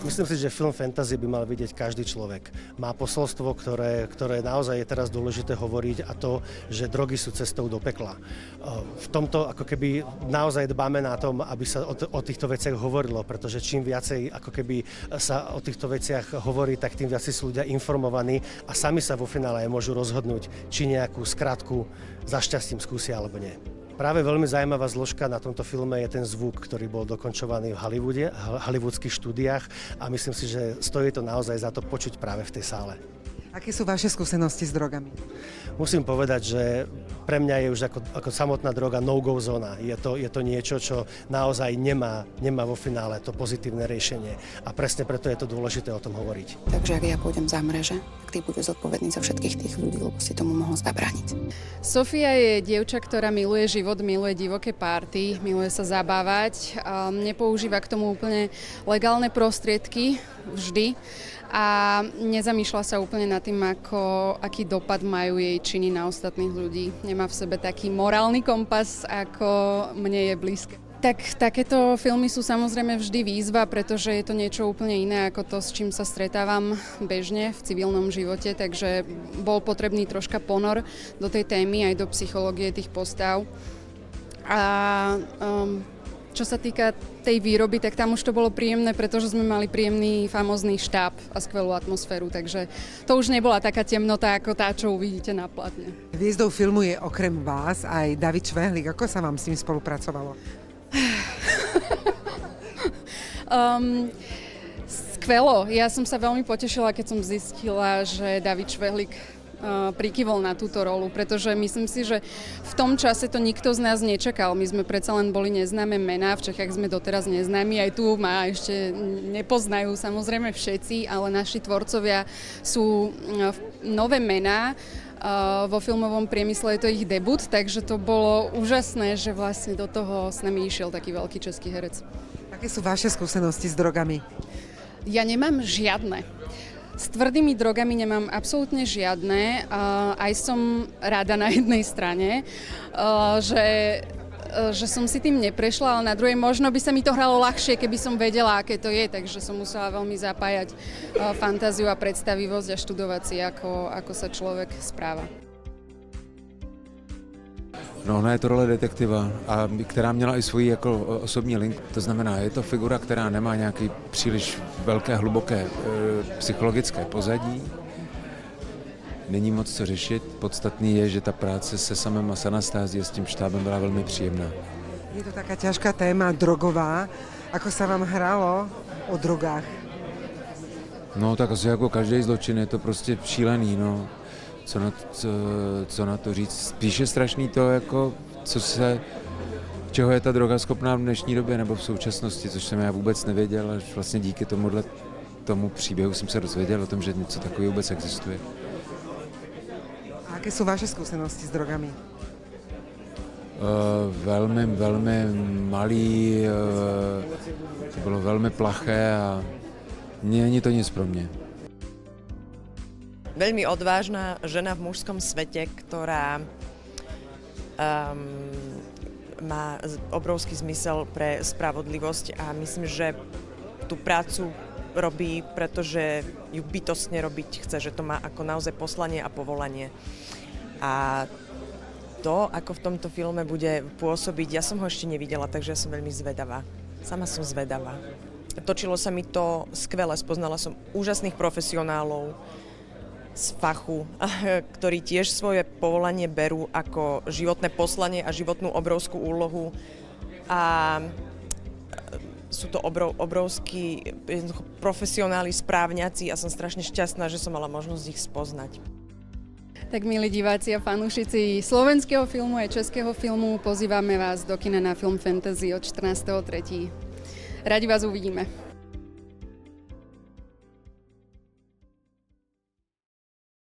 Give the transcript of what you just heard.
Myslím si, že film fantasy by mal vidieť každý človek. Má posolstvo, ktoré naozaj je teraz dôležité hovoriť, a to, že drogy sú cestou do pekla. V tomto ako keby naozaj dbáme na tom, aby sa o týchto veciach hovorilo, pretože čím viacej ako keby sa o týchto veciach hovorí, tak tým viacej sú ľudia informovaní a sami sa vo finále môžu rozhodnúť, či nejakú skratku za šťastím skúsia alebo nie. Práve veľmi zaujímavá zložka na tomto filme je ten zvuk, ktorý bol dokončovaný v hollywoodských štúdiách a myslím si, že stojí to naozaj za to počuť práve v tej sále. Aké sú vaše skúsenosti s drogami? Musím povedať, že pre mňa je už ako samotná droga no-go zóna. Je to niečo, čo naozaj nemá vo finále to pozitívne riešenie. A presne preto je to dôležité o tom hovoriť. Takže ak ja pôjdem za mreže, tak ty budeš zodpovedný za všetkých tých ľudí, lebo si tomu mohol zabrániť. Sofia je dievča, ktorá miluje život, miluje divoké párty, miluje sa zabávať, nepoužíva k tomu úplne legálne prostriedky vždy a nezamýšľa sa úplne nad tým, aký dopad majú jej činy na ostatných ľudí. Nemá v sebe taký morálny kompas, ako mne je blízke. Tak takéto filmy sú samozrejme vždy výzva, pretože je to niečo úplne iné ako to, s čím sa stretávam bežne v civilnom živote, takže bol potrebný troška ponor do tej témy aj do psychológie tých postav. A čo sa týka tej výroby, tak tam už to bolo príjemné, pretože sme mali príjemný, famózny štáb a skvelú atmosféru, takže to už nebola taká temnota ako tá, čo uvidíte na platne. Hviezdou filmu je okrem vás aj David Švehlik. Ako sa vám s ním spolupracovalo? Skvelo. Ja som sa veľmi potešila, keď som zistila, že David Švehlik prikyvol na túto rolu, pretože myslím si, že v tom čase to nikto z nás nečakal. My sme predsa len boli neznáme mená, v Čechách sme doteraz neznámi, aj tu ma ešte nepoznajú samozrejme všetci, ale naši tvorcovia sú nové mená. Vo filmovom priemysle je to ich debut, takže to bolo úžasné, že vlastne do toho s nami išiel taký veľký český herec. Aké sú vaše skúsenosti s drogami? Ja nemám žiadne. S tvrdými drogami nemám absolútne žiadne. Aj som rada na jednej strane, že som si tým neprešla, ale na druhej možno by sa mi to hralo ľahšie, keby som vedela, aké to je, takže som musela veľmi zapájať fantáziu a predstavivosť a študovať si, ako sa človek správa. No, ona je to role detektiva, a která měla i svoji jako osobní link. To znamená, je to figura, která nemá nějaký příliš velké, hluboké psychologické pozadí. Není moc co řešit. Podstatný je, že ta práce se samým Anastázií a s tím štábem byla velmi příjemná. Je to taká ťažká téma, drogová. Ako sa vám hralo o drogách? No, tak asi jako každý zločin je to prostě šílený, no. Co na to říct? Spíš je strašný to, jako, čeho je ta droga schopná v dnešní době nebo v současnosti, což jsem já vůbec nevěděl, až vlastně díky tomu příběhu jsem se dozvěděl o tom, že něco takového vůbec existuje. A aké sú vaše skúsenosti s drogami? Velmi malý, to bylo velmi plaché a není to nic pro mě. Veľmi odvážna žena v mužskom svete, ktorá má obrovský zmysel pre spravodlivosť a myslím, že tú prácu robí, pretože ju bytostne robiť chce, že to má ako naozaj poslanie a povolanie. A to, ako v tomto filme bude pôsobiť, ja som ho ešte nevidela, takže ja som veľmi zvedavá. Sama som zvedavá. Točilo sa mi to skvele, spoznala som úžasných profesionálov z fachu, ktorí tiež svoje povolanie berú ako životné poslanie a životnú obrovskú úlohu. A sú to obrovskí profesionáli, správňaci a som strašne šťastná, že som mala možnosť ich spoznať. Tak milí diváci a fanúšici slovenského filmu aj českého filmu, pozývame vás do kina na film Fantasy od 14.3. Radi vás uvidíme.